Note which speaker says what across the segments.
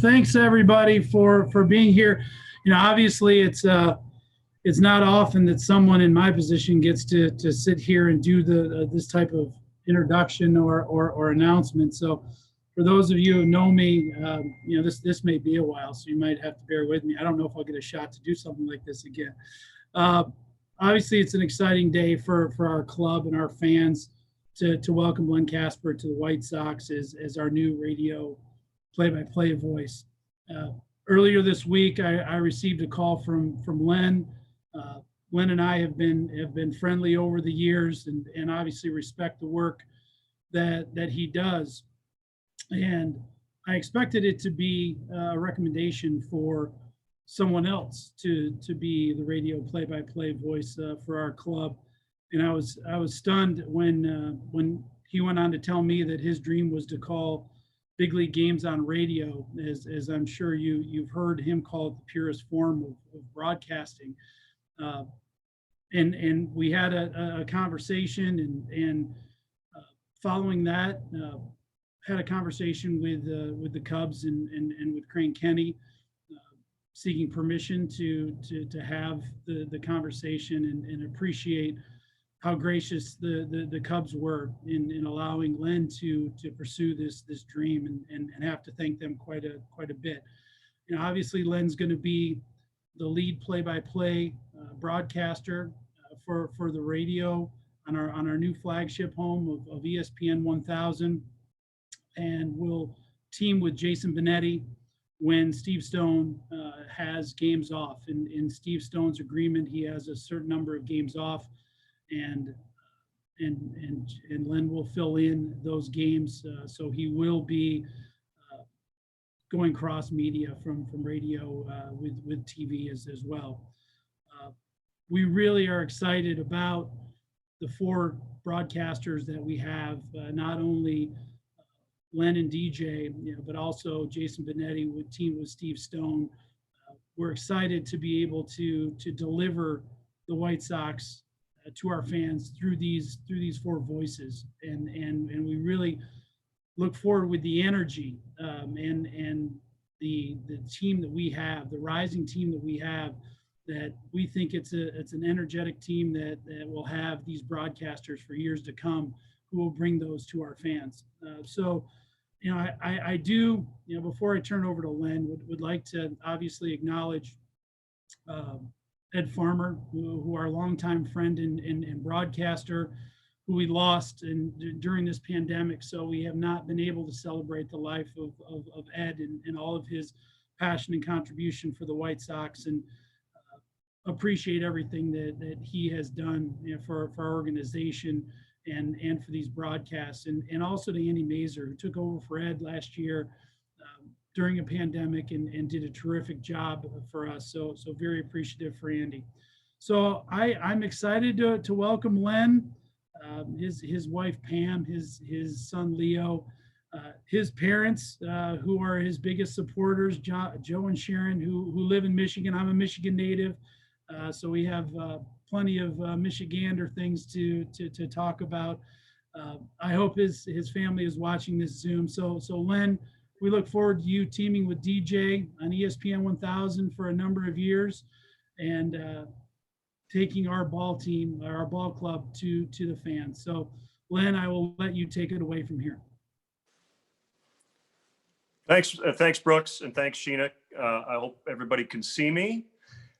Speaker 1: Thanks everybody for being here. Obviously it's not often that someone in my position gets to sit here and do this type of introduction or announcement. So for those of you who know me, this may be a while, so you might have to bear with me. I don't know if I'll get a shot to do something like this again. Obviously, it's an exciting day for our club and our fans to welcome Len Kasper to the White Sox as our new radio play-by-play voice. Earlier this week, I received a call from Len. Len and I have been friendly over the years, and obviously respect the work that he does. And I expected it to be a recommendation for someone else to be the radio play-by-play voice for our club. And I was stunned when he went on to tell me that his dream was to call big league games on radio, as I'm sure you've heard him call it the purest form of broadcasting. And we had a conversation, and following that, had a conversation with the Cubs and with Crane Kenny, seeking permission to have the conversation and appreciate how gracious the Cubs were in allowing Len to pursue this dream, and have to thank them quite a bit. Obviously Len's going to be the lead play-by-play broadcaster for the radio on our new flagship home of ESPN 1000, and will team with Jason Benetti when Steve Stone has games off. In Steve Stone's agreement, he has a certain number of games off, and Len will fill in those games. So he will be going cross media from radio with TV as well. We really are excited about the four broadcasters that we have, not only Len and DJ, but also Jason Benetti would team with Steve Stone. We're excited to be able to deliver the White Sox to our fans through these four voices, and we really look forward with the energy and the team that we have, the rising team that we have, that we think it's an energetic team that will have these broadcasters for years to come, who will bring those to our fans. I do, before I turn over to Len, would like to obviously acknowledge Ed Farmer, who our longtime friend and broadcaster, who we lost during this pandemic. So we have not been able to celebrate the life of Ed and all of his passion and contribution for the White Sox, and appreciate everything that he has done for our organization and for these broadcasts, and also to Andy Mazer, who took over for Ed last year during a pandemic and did a terrific job for us. So very appreciative for Andy. So I'm excited to welcome Len, his wife Pam, his son Leo, his parents, who are his biggest supporters, Joe and Sharon, who live in Michigan. I'm a Michigan native, so we have plenty of Michigander things to talk about. I hope his family is watching this Zoom. So Len, we look forward to you teaming with DJ on ESPN 1000 for a number of years, and taking our ball team, our ball club to the fans. So Len, I will let you take it away from here.
Speaker 2: Thanks, Brooks, and thanks, Sheena. I hope everybody can see me.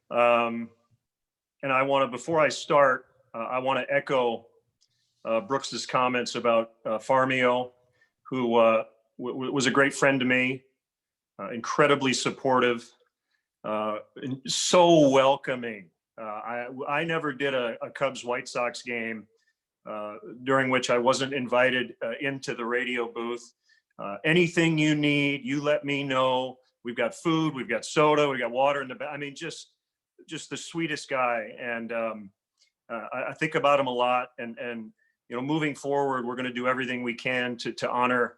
Speaker 2: And I want to, before I start, I want to echo Brooks's comments about Farmio, who was a great friend to me, incredibly supportive, and so welcoming. I never did a Cubs White Sox game during which I wasn't invited into the radio booth. Anything you need, you let me know. We've got food, we've got soda, we've got water in the back. I mean, just the sweetest guy. And I think about him a lot. And moving forward, we're going to do everything we can to honor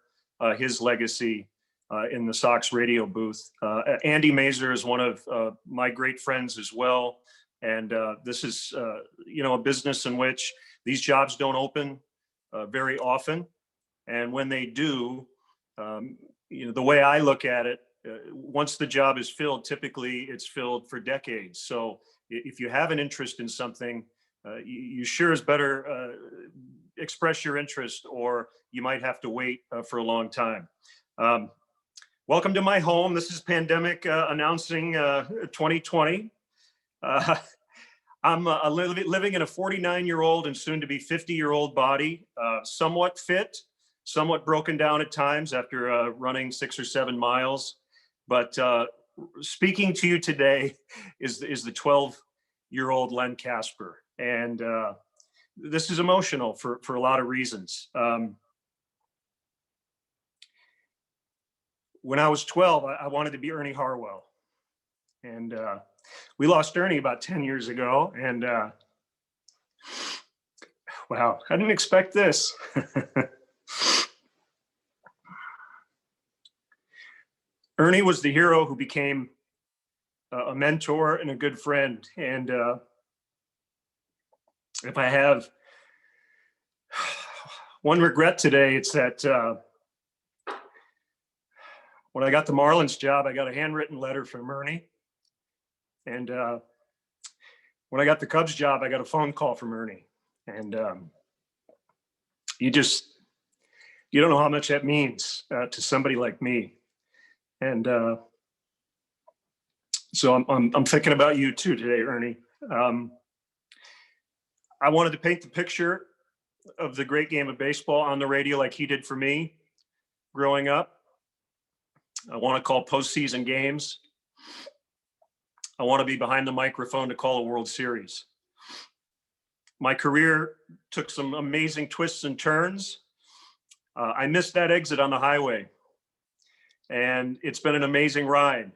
Speaker 2: his legacy in the Sox radio booth. Andy Mazer is one of my great friends as well. And this is, a business in which these jobs don't open very often. And when they do, the way I look at it once the job is filled, typically it's filled for decades. So if you have an interest in something, you sure as better express your interest, or you might have to wait for a long time. Welcome to my home. This is Pandemic announcing 2020. I'm living in a 49-year-old and soon to be 50-year-old body, somewhat fit, somewhat broken down at times after running 6 or 7 miles. But speaking to you today is the 12-year-old Len Kasper. And this is emotional for a lot of reasons. When I was 12, I wanted to be Ernie Harwell. And we lost Ernie about 10 years ago. And wow, I didn't expect this. Ernie was the hero who became a mentor and a good friend. And if I have one regret today, it's that when I got the Marlins job, I got a handwritten letter from Ernie. And when I got the Cubs job, I got a phone call from Ernie. And you don't know how much that means to somebody like me. And so I'm thinking about you too today, Ernie. I wanted to paint the picture of the great game of baseball on the radio like he did for me growing up. I want to call postseason games. I want to be behind the microphone to call a World Series. My career took some amazing twists and turns. I missed that exit on the highway. And it's been an amazing ride,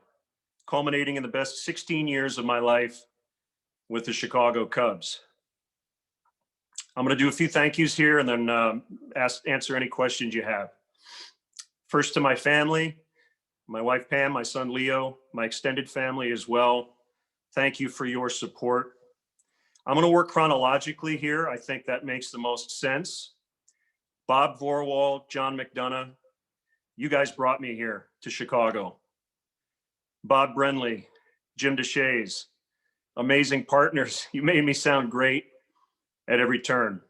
Speaker 2: culminating in the best 16 years of my life with the Chicago Cubs. I'm going to do a few thank yous here and then answer any questions you have. First, to my family, my wife, Pam, my son, Leo, my extended family as well. Thank you for your support. I'm going to work chronologically here. I think that makes the most sense. Bob Vorwald, John McDonough, you guys brought me here to Chicago. Bob Brenly, Jim Deshaies, amazing partners. You made me sound great at every turn.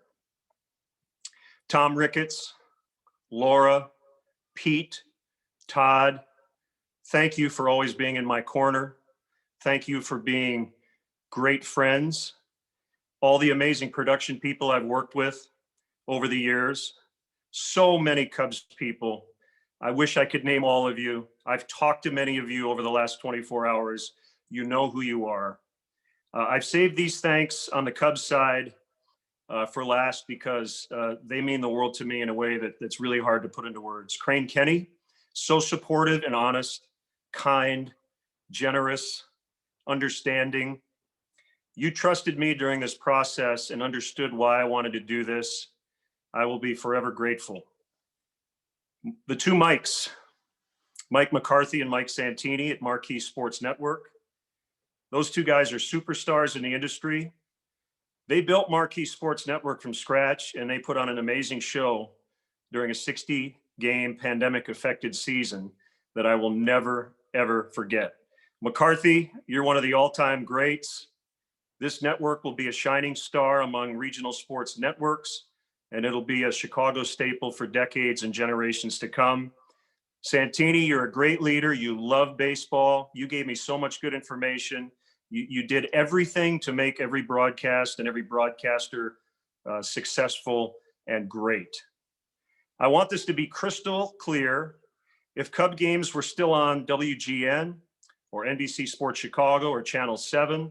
Speaker 2: Tom Ricketts, Laura, Pete, Todd, thank you for always being in my corner. Thank you for being great friends. All the amazing production people I've worked with over the years. So many Cubs people. I wish I could name all of you. I've talked to many of you over the last 24 hours. You know who you are. I've saved these thanks on the Cubs side for last because they mean the world to me in a way that's really hard to put into words. Crane Kenny, so supportive and honest, kind, generous, understanding. You trusted me during this process and understood why I wanted to do this. I will be forever grateful. The two Mikes, Mike McCarthy and Mike Santini at Marquee Sports Network. Those two guys are superstars in the industry. They built Marquee Sports Network from scratch, and they put on an amazing show during a 60-game pandemic-affected season that I will never, ever forget. McCarthy, you're one of the all-time greats. This network will be a shining star among regional sports networks, and it'll be a Chicago staple for decades and generations to come. Santini, you're a great leader. You love baseball. You gave me so much good information. You did everything to make every broadcast and every broadcaster successful and great. I want this to be crystal clear. If Cub games were still on WGN or NBC Sports Chicago or Channel 7,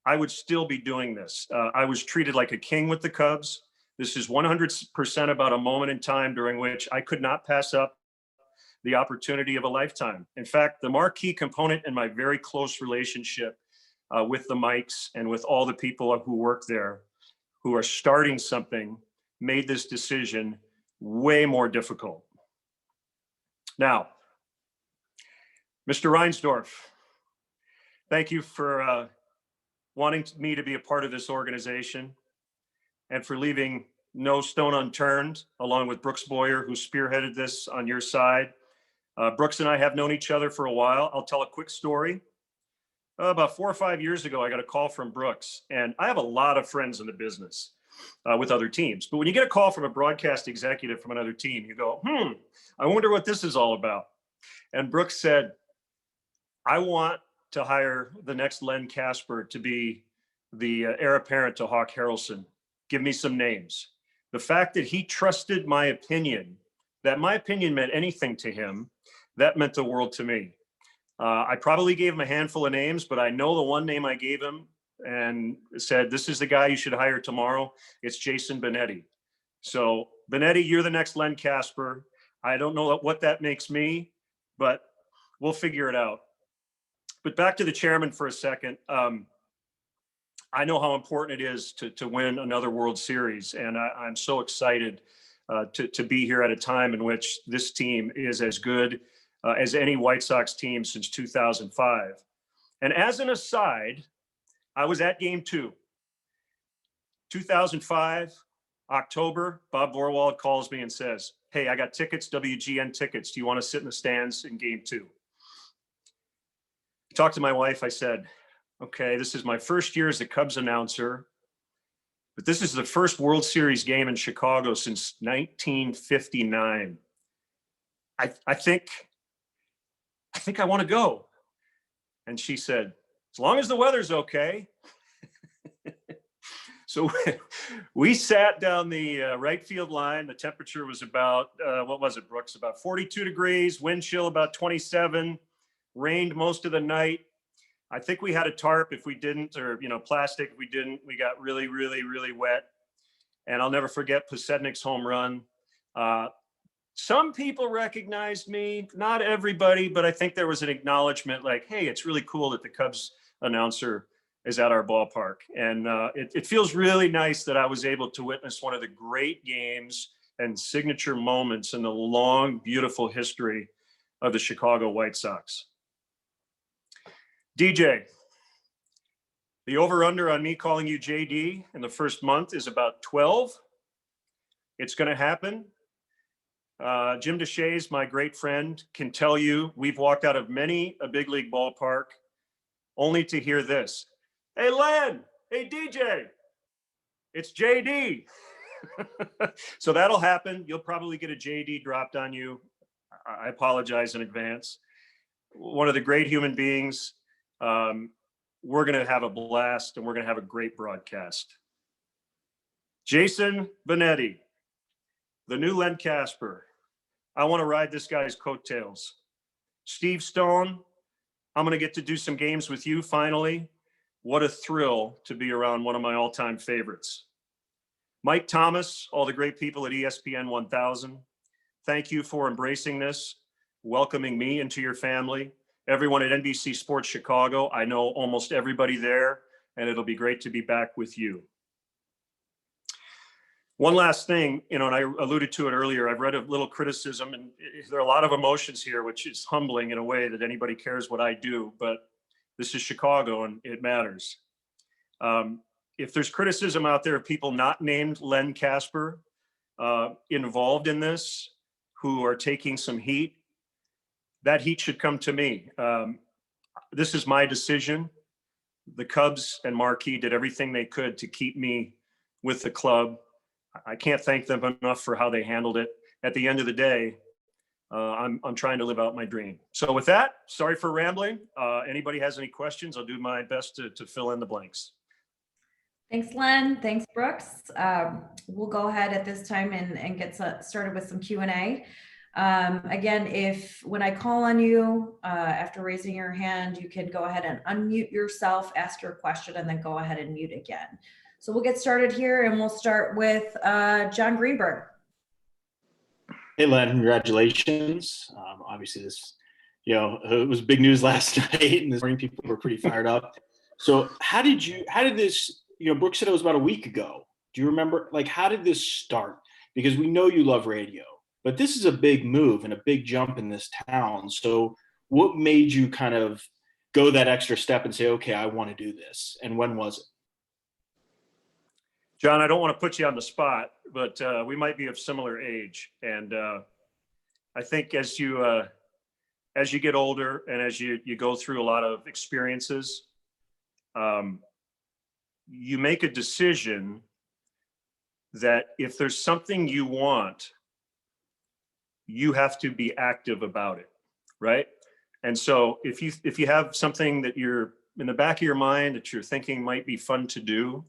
Speaker 2: I would still be doing this. I was treated like a king with the Cubs. This is 100% about a moment in time during which I could not pass up the opportunity of a lifetime. In fact, the marquee component in my very close relationship with the Mikes and with all the people who work there, who are starting something, made this decision way more difficult. Now, Mr. Reinsdorf, thank you for wanting me to be a part of this organization and for leaving no stone unturned, along with Brooks Boyer, who spearheaded this on your side. Brooks and I have known each other for a while. I'll tell a quick story. About 4 or 5 years ago, I got a call from Brooks, and I have a lot of friends in the business with other teams. But when you get a call from a broadcast executive from another team, you go, I wonder what this is all about. And Brooks said, I want to hire the next Len Kasper to be the heir apparent to Hawk Harrelson. Give me some names. The fact that he trusted my opinion, that my opinion meant anything to him, that meant the world to me. I probably gave him a handful of names, but I know the one name I gave him and said, this is the guy you should hire tomorrow. It's Jason Benetti. So Benetti, you're the next Len Kasper. I don't know what that makes me, but we'll figure it out. But back to the chairman for a second. I know how important it is to win another World Series, and I'm so excited to be here at a time in which this team is as good as any White Sox team since 2005. And as an aside, I was at Game 2, 2005, October. Bob Vorwald calls me and says, hey, I got tickets, WGN tickets. Do you want to sit in the stands in Game 2? I talked to my wife. I said, okay, this is my first year as a Cubs announcer, but this is the first World Series game in Chicago since 1959. I think I want to go. And she said, as long as the weather's okay. So we sat down the right field line. The temperature was about, what was it, Brooks? About 42 degrees, wind chill about 27, rained most of the night. I think we had a tarp if we didn't, or, plastic if we didn't. We got really, really, really wet. And I'll never forget Pasednik's home run. Some people recognized me, not everybody, but I think there was an acknowledgement like, hey, it's really cool that the Cubs announcer is at our ballpark. And it feels really nice that I was able to witness one of the great games and signature moments in the long, beautiful history of the Chicago White Sox. DJ, the over-under on me calling you JD in the first month is about 12. It's going to happen. Jim Deshaies, my great friend, can tell you we've walked out of many a big league ballpark only to hear this. Hey, Len, hey, DJ, it's JD. So that'll happen. You'll probably get a JD dropped on you. I apologize in advance. One of the great human beings. We're going to have a blast and we're going to have a great broadcast. Jason Benetti, the new Len Kasper. I want to ride this guy's coattails. Steve Stone, I'm going to get to do some games with you finally. What a thrill to be around one of my all-time favorites. Mike Thomas, all the great people at ESPN 1000. Thank you for embracing this, welcoming me into your family. Everyone at NBC Sports Chicago, I know almost everybody there, and it'll be great to be back with you. One last thing, and I alluded to it earlier, I've read a little criticism, and there are a lot of emotions here, which is humbling in a way that anybody cares what I do, but this is Chicago and it matters. If there's criticism out there of people not named Len Kasper involved in this, who are taking some heat, that heat should come to me. This is my decision. The Cubs and Marquee did everything they could to keep me with the club. I can't thank them enough for how they handled it. At the end of the day, I'm trying to live out my dream. So with that, sorry for rambling. Anybody has any questions, I'll do my best to fill in the blanks.
Speaker 3: Thanks, Len. Thanks, Brooks. We'll go ahead at this time and get started with some Q&A. Again, when I call on you, after raising your hand, you can go ahead and unmute yourself, ask your question, and then go ahead and mute again. So we'll get started here, and we'll start with John Greenberg.
Speaker 4: Hey, Len, congratulations. Obviously this, it was big news last night, and this morning people were pretty fired up. So how did this, Brooks said it was about a week ago. Do you remember, how did this start? Because we know you love radio, but this is a big move and a big jump in this town. So what made you kind of go that extra step and say, okay, I want to do this? And when was it?
Speaker 2: John, I don't want to put you on the spot, but we might be of similar age. And I think as you as you get older and as you go through a lot of experiences, you make a decision that if there's something you want, you have to be active about it, right? And so if you have something that you're in the back of your mind that you're thinking might be fun to do,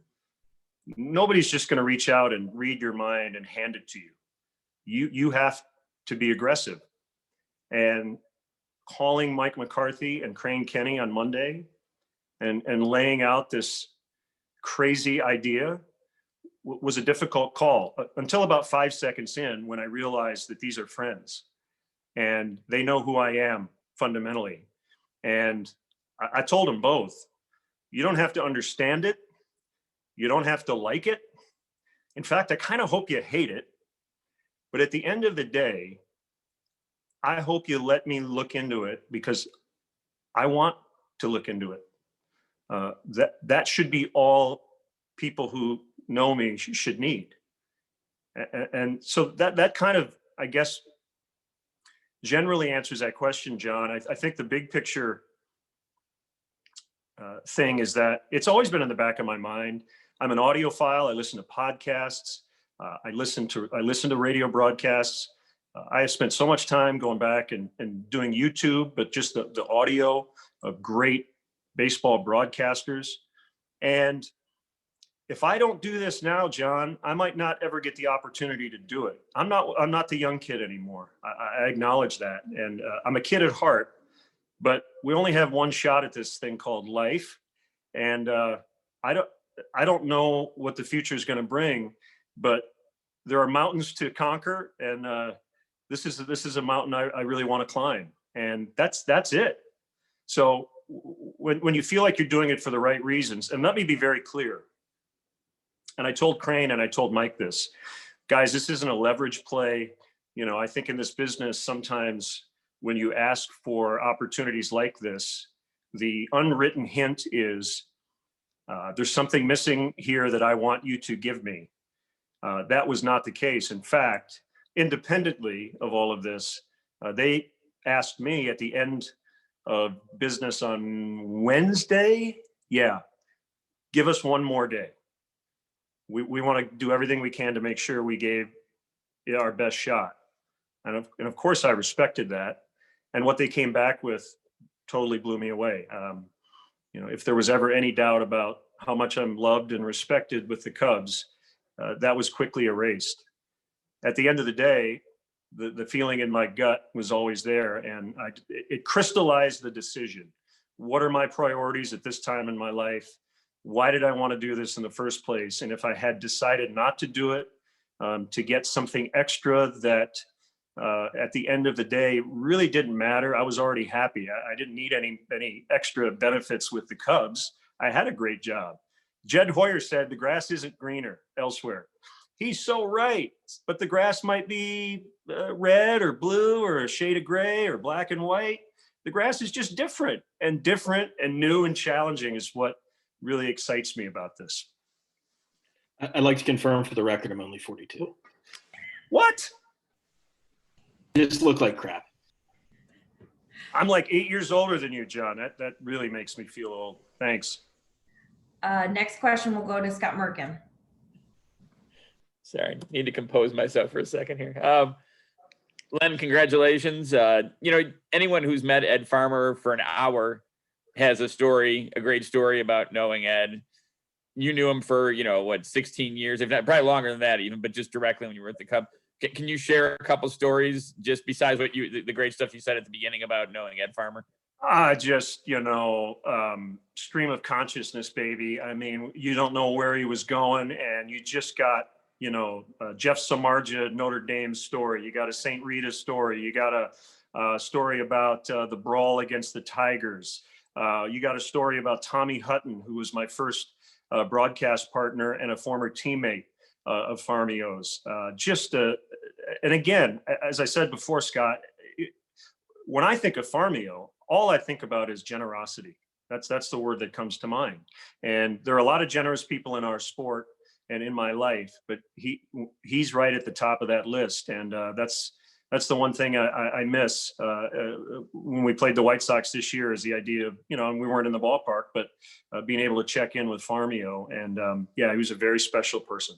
Speaker 2: nobody's just going to reach out and read your mind and hand it to you. You have to be aggressive. And calling Mike McCarthy and Crane Kenny on Monday and laying out this crazy idea was a difficult call until about 5 seconds in, when I realized that these are friends and they know who I am fundamentally. And I told them both, you don't have to understand it. You don't have to like it. In fact, I kind of hope you hate it. But at the end of the day, I hope you let me look into it because I want to look into it. That should be all people who know me should need. And so that kind of, I guess, generally answers that question, John. I think the big picture thing is that it's always been in the back of my mind. I'm an audiophile. I listen to podcasts. I listen to radio broadcasts. I have spent so much time going back and doing YouTube, but just the audio of great baseball broadcasters. And if I don't do this now, John, I might not ever get the opportunity to do it. I'm not the young kid anymore. I acknowledge that. And I'm a kid at heart, but we only have one shot at this thing called life. And I don't know what the future is going to bring, but there are mountains to conquer. And this is a mountain I really want to climb. And that's it. So when you feel like you're doing it for the right reasons, and let me be very clear, and I told Crane and I told Mike this, guys, this isn't a leverage play. You know, I think in this business, sometimes when you ask for opportunities like this, the unwritten hint is there's something missing here that I want you to give me. That was not the case. In fact, independently of all of this, they asked me at the end of business on Wednesday, give us one more day. We want to do everything we can to make sure we gave it our best shot. And of course I respected that. And what they came back with totally blew me away. You know, if there was ever any doubt about how much I'm loved and respected with the Cubs, that was quickly erased. At the end of the day, the feeling in my gut was always there, and it crystallized the decision. What are my priorities at this time in my life? Why did I want to do this in the first place? And if I had decided not to do it, to get something extra that at the end of the day really didn't matter, I was already happy. I didn't need any extra benefits with the Cubs. I had a great job. Jed Hoyer said the grass isn't greener elsewhere. He's so right, but the grass might be red or blue or a shade of gray or black and white. The grass is just different and new and challenging is what really excites me about this.
Speaker 4: I'd like to confirm for the record, I'm only 42.
Speaker 2: What?
Speaker 4: Just look like crap.
Speaker 2: I'm like 8 years older than you, John. That really makes me feel old. Thanks.
Speaker 3: Next question will go to Scott Merkin.
Speaker 5: Sorry, need to compose myself for a second here. Len, congratulations. You know, anyone who's met Ed Farmer for an hour has a great story about knowing Ed. You knew him for, 16 years, if not probably longer than that even, but just directly when you were at the Cubs. Can you share a couple stories just besides what the great stuff you said at the beginning about knowing Ed Farmer?
Speaker 2: Just, stream of consciousness, baby. I mean, you don't know where he was going, and you just got, Jeff Samardzija, Notre Dame story. You got a St. Rita story. You got a story about the brawl against the Tigers. You got a story about Tommy Hutton, who was my first broadcast partner and a former teammate of Farmio's. And again, as I said before, Scott, when I think of Farmio, all I think about is generosity. That's the word that comes to mind. And there are a lot of generous people in our sport and in my life, but he's right at the top of that list. And that's that's the one thing I miss when we played the White Sox this year, is the idea of, and we weren't in the ballpark, but being able to check in with Farmio. And yeah, he was a very special person.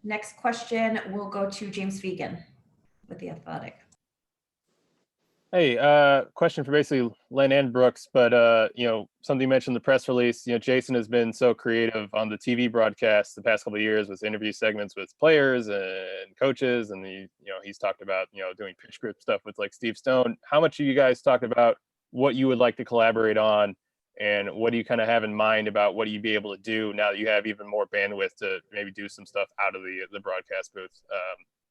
Speaker 3: Next question will go to James Fegan with The Athletic.
Speaker 6: Hey, question for basically Len and Brooks, but something you mentioned in the press release. Jason has been so creative on the TV broadcast the past couple of years with interview segments with players and coaches, and he's talked about doing pitch grip stuff with like Steve Stone. How much have you guys talked about what you would like to collaborate on, and what do you kind of have in mind about what you'd be able to do now that you have even more bandwidth to maybe do some stuff out of the broadcast booth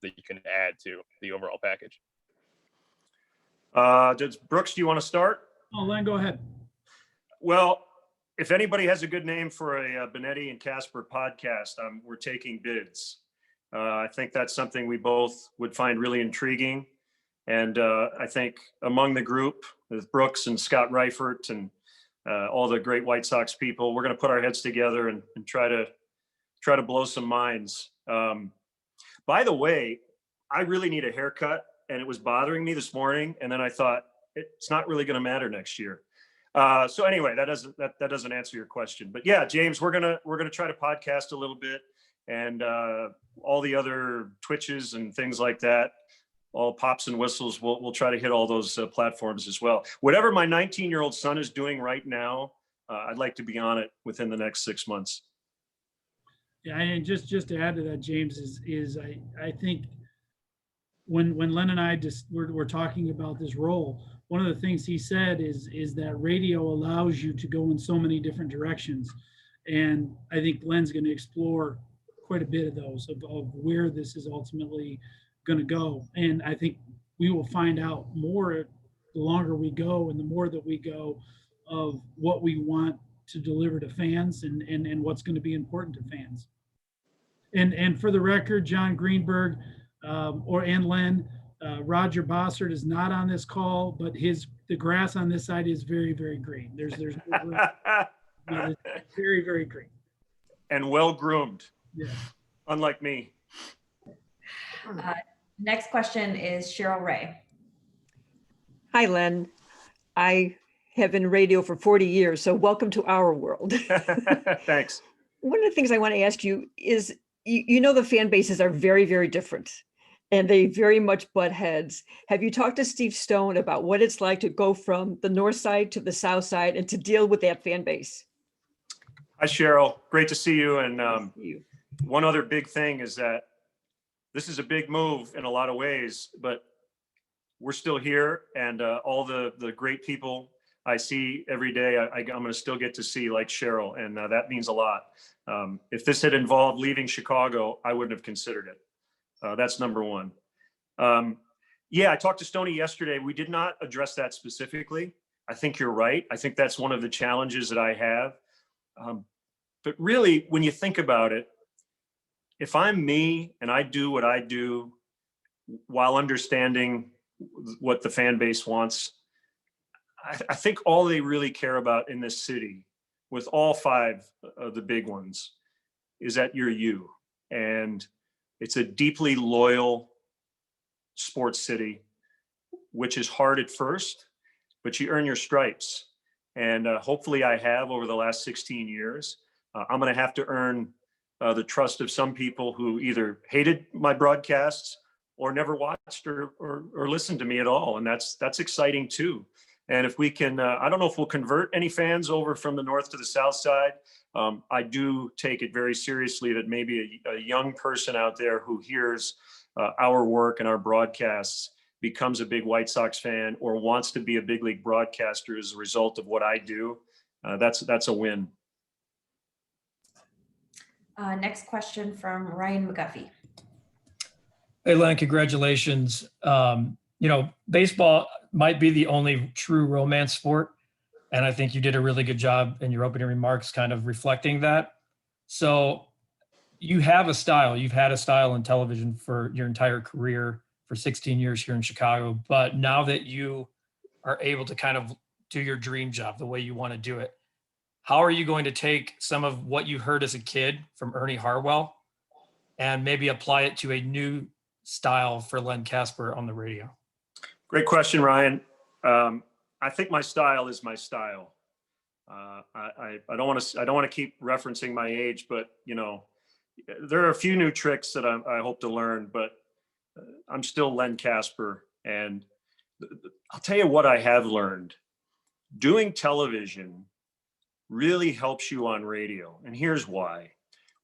Speaker 6: that you can add to the overall package?
Speaker 2: Brooks, do you want to start?
Speaker 1: Oh, Len, go ahead.
Speaker 2: Well, if anybody has a good name for a Benetti and Casper podcast, we're taking bids. I think that's something we both would find really intriguing. And I think among the group with Brooks and Scott Reifert and all the great White Sox people, we're going to put our heads together and try to blow some minds. By the way, I really need a haircut, and it was bothering me this morning. And then I thought, it's not really going to matter next year. So anyway, that doesn't answer your question. But yeah, James, we're gonna try to podcast a little bit, and all the other Twitches and things like that, all pops and whistles. We'll try to hit all those platforms as well. Whatever my 19-year-old son is doing right now, I'd like to be on it within the next 6 months.
Speaker 1: Yeah, and just to add to that, James, is I think when Len and I just were talking about this role, one of the things he said is that radio allows you to go in so many different directions, and I think Len's going to explore quite a bit of those of where this is ultimately going to go. And I think we will find out more the longer we go and the more that we go of what we want to deliver to fans and what's going to be important to fans. And for the record, John Greenberg and Len, Roger Bossert is not on this call, but the grass on this side is very, very green. There's it's very, very green.
Speaker 2: And well groomed.
Speaker 1: Yeah.
Speaker 2: Unlike me.
Speaker 3: Next question is Cheryl Ray.
Speaker 7: Hi, Len. I have been in radio for 40 years, so welcome to our world.
Speaker 2: Thanks.
Speaker 7: One of the things I want to ask you is, the fan bases are very, very different, and they very much butt heads. Have you talked to Steve Stone about what it's like to go from the north side to the south side and to deal with that fan base?
Speaker 2: Hi, Cheryl. Great to see you. And one other big thing is that this is a big move in a lot of ways, but we're still here, and all the great people I see every day, I'm going to still get to see, like Cheryl, and that means a lot. If this had involved leaving Chicago, I wouldn't have considered it. That's number one. Yeah, I talked to Stoney yesterday. We did not address that specifically. I think you're right. I think that's one of the challenges that I have. But really, when you think about it, if I'm me and I do what I do while understanding what the fan base wants, I think all they really care about in this city, with all five of the big ones, is that you're you. And it's a deeply loyal sports city, which is hard at first, but you earn your stripes. And hopefully I have over the last 16 years. I'm going to have to earn the trust of some people who either hated my broadcasts or never watched or listened to me at all. And that's exciting too. And if we can, I don't know if we'll convert any fans over from the north to the south side. I do take it very seriously that maybe a young person out there who hears our work and our broadcasts becomes a big White Sox fan or wants to be a big league broadcaster as a result of what I do. That's a win.
Speaker 3: Next question from Ryan McGuffey.
Speaker 8: Hey, Len, congratulations. Baseball might be the only true romance sport. And I think you did a really good job in your opening remarks kind of reflecting that. So you have a style. You've had a style in television for your entire career, for 16 years here in Chicago. But now that you are able to kind of do your dream job the way you want to do it, how are you going to take some of what you heard as a kid from Ernie Harwell and maybe apply it to a new style for Len Casper on the radio?
Speaker 2: Great question, Ryan. I think my style is my style. I don't want to keep referencing my age, but there are a few new tricks that I hope to learn, but I'm still Len Casper. And I'll tell you what I have learned. Doing television really helps you on radio. And here's why.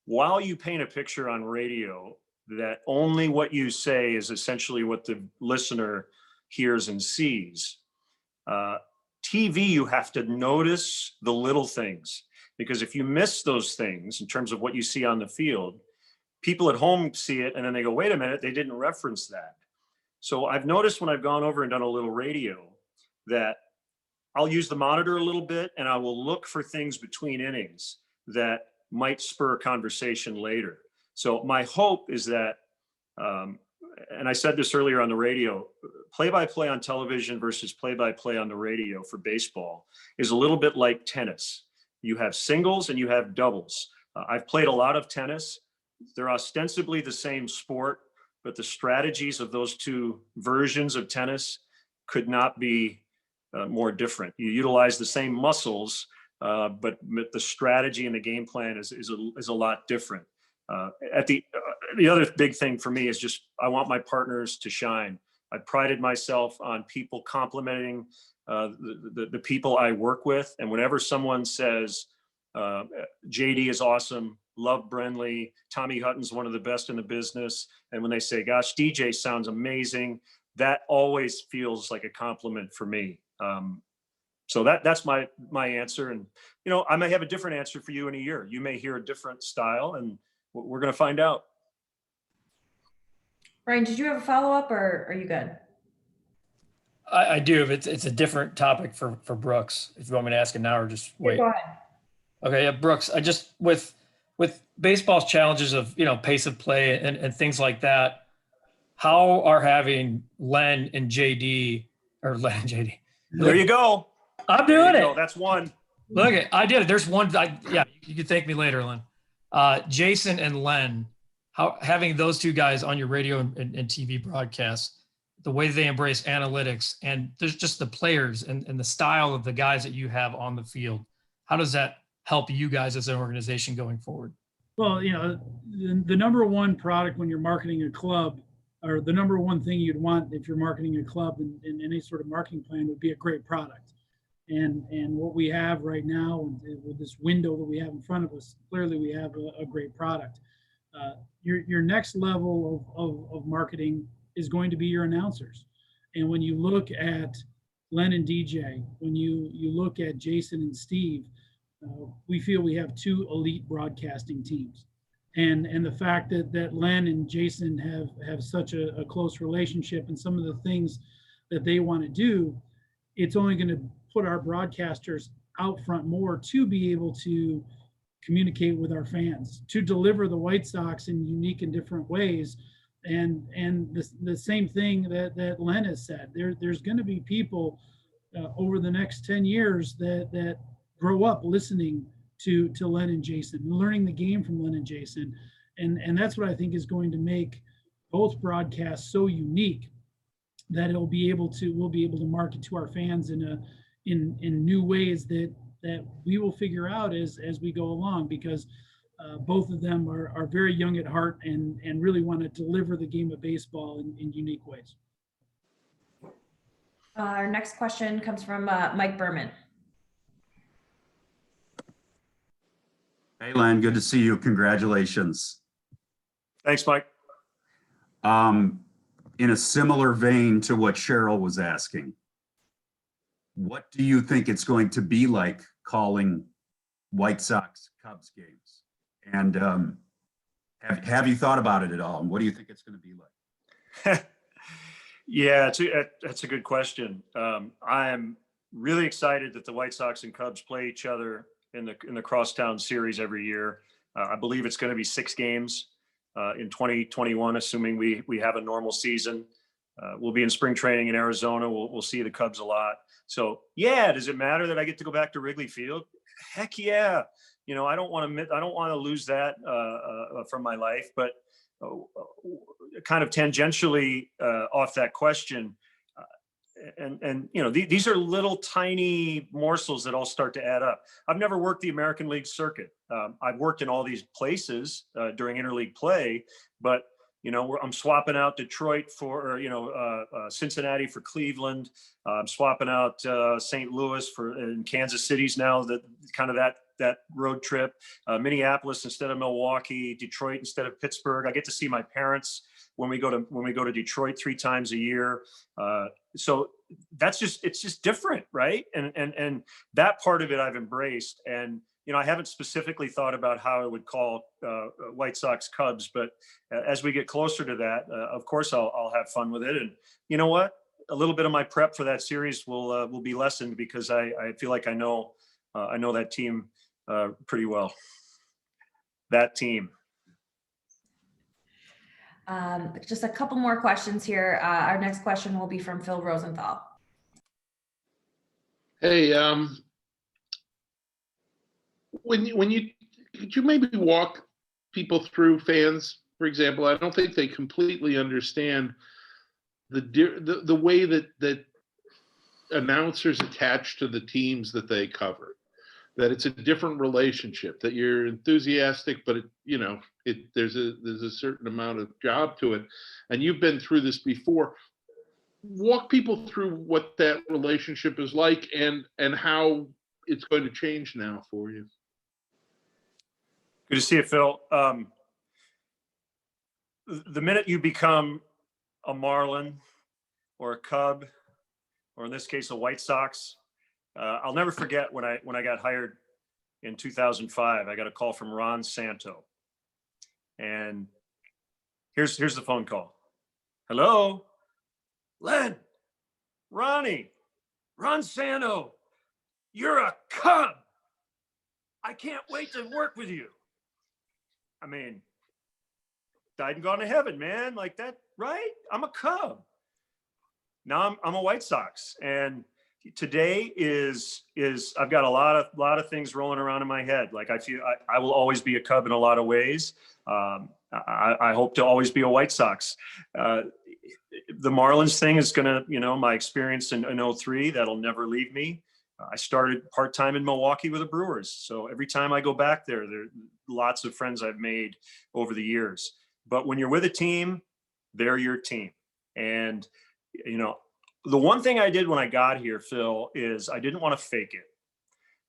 Speaker 2: While you paint a picture on radio that only what you say is essentially what the listener hears and sees, TV, you have to notice the little things, because if you miss those things in terms of what you see on the field, people at home see it and then they go, wait a minute, they didn't reference that. So I've noticed when I've gone over and done a little radio that I'll use the monitor a little bit and I will look for things between innings that might spur a conversation later. So my hope is that, and I said this earlier on the radio, play-by-play on television versus play-by-play on the radio for baseball is a little bit like tennis. You have singles and you have doubles. I've played a lot of tennis. They're ostensibly the same sport, but the strategies of those two versions of tennis could not be more different. You utilize the same muscles, but the strategy and the game plan is a lot different. The other big thing for me is just I want my partners to shine. I prided myself on people complimenting the people I work with, and whenever someone says JD is awesome, love Brenly, Tommy Hutton's one of the best in the business, and when they say, "Gosh, DJ sounds amazing," that always feels like a compliment for me. So that's my answer, and I may have a different answer for you in a year. You may hear a different style, and we're going to find out.
Speaker 3: Brian, did you have a follow-up, or are you good?
Speaker 8: I do. It's a different topic for Brooks. If you want me to ask it now or just wait.
Speaker 3: Go ahead.
Speaker 8: Okay, yeah, Brooks. I just with baseball's challenges of pace of play and things like that. How are having Len and JD or Len and JD?
Speaker 2: There you go.
Speaker 8: I'm doing it.
Speaker 2: That's one.
Speaker 8: Look, I did it. There's one. Yeah, you can thank me later, Len. Jason and Len. How having those two guys on your radio and TV broadcasts, the way they embrace analytics, and there's just the players and the style of the guys that you have on the field. How does that help you guys as an organization going forward?
Speaker 1: Well, the number one product when you're marketing a club, or the number one thing you'd want if you're marketing a club in any sort of marketing plan, would be a great product. And what we have right now with this window that we have in front of us, clearly we have a great product. Your next level of marketing is going to be your announcers. And when you look at Len and DJ, when you look at Jason and Steve, we feel we have two elite broadcasting teams. And the fact that Len and Jason have such a close relationship, and some of the things that they want to do, it's only going to put our broadcasters out front more to be able to communicate with our fans, to deliver the White Sox in unique and different ways. And the same thing that Len has said, there's going to be people over the next 10 years that grow up listening to Len and Jason, learning the game from Len and Jason. And that's what I think is going to make both broadcasts so unique, that we'll be able to market to our fans in new ways that we will figure out as we go along, because both of them are very young at heart and really want to deliver the game of baseball in unique ways.
Speaker 3: Our next question comes from Mike Berman.
Speaker 9: Hey, Len, good to see you. Congratulations.
Speaker 2: Thanks, Mike.
Speaker 9: In a similar vein to what Cheryl was asking, what do you think it's going to be like calling White Sox Cubs games? And have you thought about it at all? And what do you think it's going to be like?
Speaker 2: Yeah, that's a good question. I am really excited that the White Sox and Cubs play each other in the Crosstown Series every year. I believe it's going to be 6 games in 2021, assuming we have a normal season. We'll be in spring training in Arizona. We'll see the Cubs a lot. So yeah, does it matter that I get to go back to Wrigley Field? Heck yeah. I don't want to lose that from my life. But kind of tangentially off that question, and you know, these are little tiny morsels that all start to add up. I've never worked the American League circuit. I've worked in all these places during interleague play, but you know, I'm swapping out Detroit for, Cincinnati for Cleveland. I'm swapping out St. Louis for in Kansas City's now, that kind of that road trip. Minneapolis instead of Milwaukee, Detroit instead of Pittsburgh. I get to see my parents when we go to Detroit 3 times a year. So it's just different, right? And that part of it I've embraced. And you know, I haven't specifically thought about how I would call White Sox Cubs, but as we get closer to that, of course, I'll have fun with it. And you know what? A little bit of my prep for that series will be lessened because I feel like I know that team pretty well. That team.
Speaker 3: Just a couple more questions here. Our next question will be from Phil Rosenthal.
Speaker 10: Hey, when you could you maybe walk people through, fans, for example? I don't think they completely understand the way that announcers attach to the teams that they cover. That it's a different relationship. That you're enthusiastic, but there's a certain amount of job to it, and you've been through this before. Walk people through what that relationship is like and how it's going to change now for you.
Speaker 2: Good to see you, Phil. The minute you become a Marlin or a Cub, or in this case, a White Sox, I'll never forget when I got hired in 2005. I got a call from Ron Santo, and here's the phone call. Hello, Len, Ronnie, Ron Santo, you're a Cub. I can't wait to work with you. I mean, died and gone to heaven, man. Like that, right? I'm a Cub. Now I'm a White Sox, and today is I've got a lot of things rolling around in my head. Like I feel I will always be a Cub in a lot of ways. I hope to always be a White Sox. The Marlins thing is gonna, my experience in 03, that'll never leave me. I started part-time in Milwaukee with the Brewers. So every time I go back there are lots of friends I've made over the years. But when you're with a team, they're your team. And, the one thing I did when I got here, Phil, is I didn't want to fake it.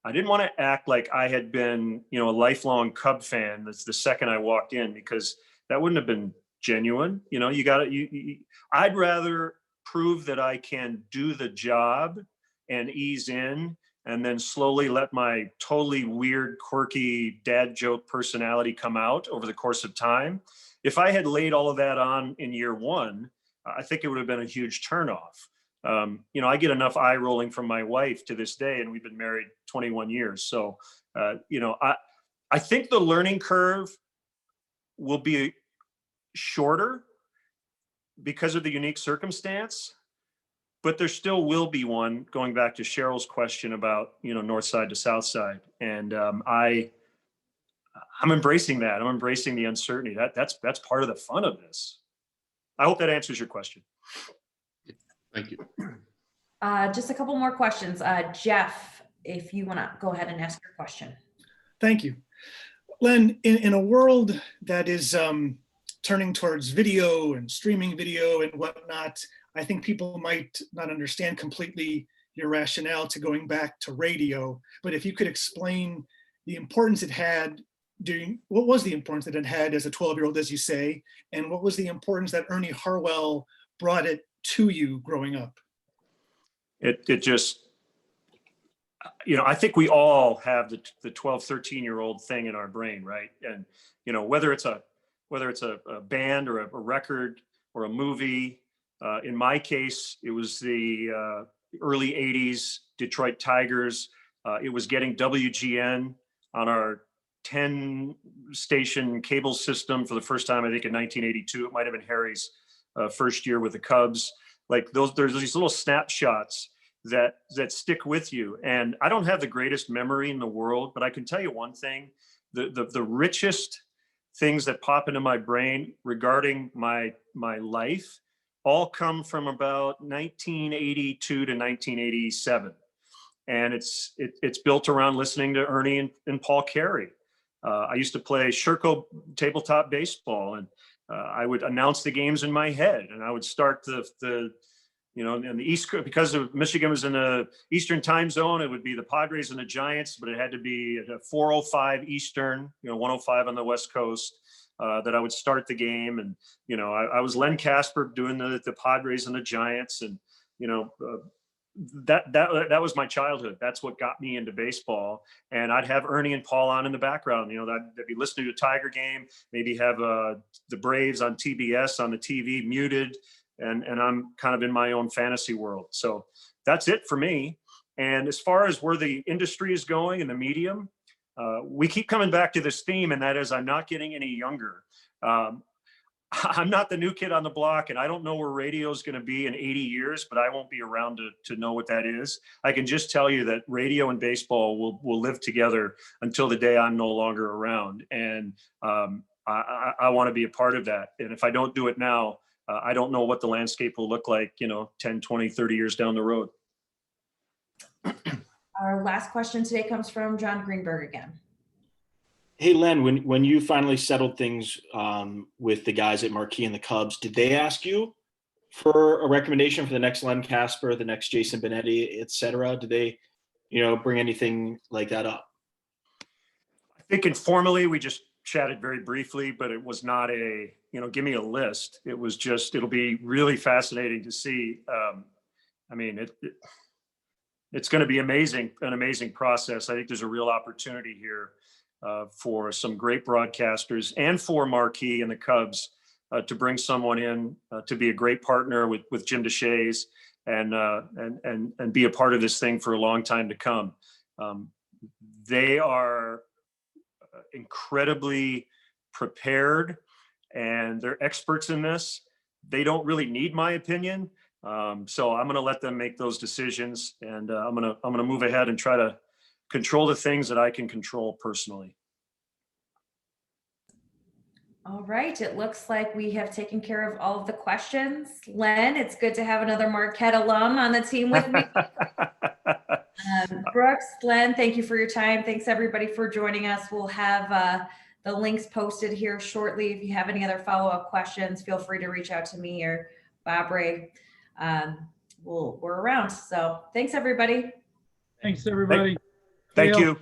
Speaker 2: I didn't want to act like I had been, a lifelong Cub fan. That's the second I walked in, because that wouldn't have been genuine. I'd rather prove that I can do the job and ease in, and then slowly let my totally weird, quirky dad joke personality come out over the course of time. If I had laid all of that on in year one, I think it would have been a huge turnoff. I get enough eye rolling from my wife to this day, and we've been married 21 years. So, I think the learning curve will be shorter because of the unique circumstance, but there still will be one, going back to Cheryl's question about, north side to south side. And I'm embracing that. I'm embracing the uncertainty. That's part of the fun of this. I hope that answers your question.
Speaker 10: Thank you.
Speaker 3: Just a couple more questions. Jeff, if you want to go ahead and ask your question.
Speaker 11: Thank you. Len, in a world that is turning towards video and streaming video and whatnot, I think people might not understand completely your rationale to going back to radio. But if you could explain the importance it had what was the importance that it had as a 12-year-old, as you say, and what was the importance that Ernie Harwell brought it to you growing up?
Speaker 2: It just, I think we all have the 12, 13-year-old thing in our brain, right? And, whether it's a band or a record or a movie, in my case, it was the early 80s Detroit Tigers. It was getting WGN on our 10-station cable system for the first time, I think in 1982. It might have been Harry's first year with the Cubs. Like there's these little snapshots that stick with you. And I don't have the greatest memory in the world, but I can tell you one thing: the richest things that pop into my brain regarding my life all come from about 1982 to 1987. And it's built around listening to Ernie and Paul Carey. I used to play Sherco tabletop baseball, and I would announce the games in my head, and I would start the in the East, because of Michigan was in the Eastern time zone, it would be the Padres and the Giants, but it had to be at 4:05 Eastern, 1:05 on the West Coast, that I would start the game. And, I was Len Casper doing the Padres and the Giants. And, that was my childhood. That's what got me into baseball. And I'd have Ernie and Paul on in the background. They'd be listening to a Tiger game, maybe have the Braves on TBS on the TV muted, and I'm kind of in my own fantasy world. So that's it for me. And as far as where the industry is going and the medium, we keep coming back to this theme, and that is I'm not getting any younger. I'm not the new kid on the block, and I don't know where radio is going to be in 80 years, but I won't be around to know what that is. I can just tell you that radio and baseball will live together until the day I'm no longer around. And I want to be a part of that. And if I don't do it now, I don't know what the landscape will look like, 10, 20, 30 years down the road.
Speaker 3: Our last question today comes from John Greenberg again.
Speaker 4: Hey, Len, when you finally settled things with the guys at Marquee and the Cubs, did they ask you for a recommendation for the next Len Casper, the next Jason Benetti, et cetera? Did they, bring anything like that up?
Speaker 2: I think informally we just chatted very briefly, but it was not a, give me a list. It was just, it'll be really fascinating to see. It's going to be an amazing process. I think there's a real opportunity here for some great broadcasters and for Marquee and the Cubs to bring someone in to be a great partner with Jim Deshaies and be a part of this thing for a long time to come. They are incredibly prepared, and they're experts in this. They don't really need my opinion. So I'm going to let them make those decisions, and I'm going to move ahead and try to control the things that I can control personally.
Speaker 3: All right. It looks like we have taken care of all of the questions. Len, it's good to have another Marquette alum on the team with me. Brooks, Len, thank you for your time. Thanks everybody for joining us. We'll have the links posted here shortly. If you have any other follow-up questions, feel free to reach out to me or Bob Ray. We're around. So thanks everybody.
Speaker 1: Thanks, everybody.
Speaker 2: Thank you.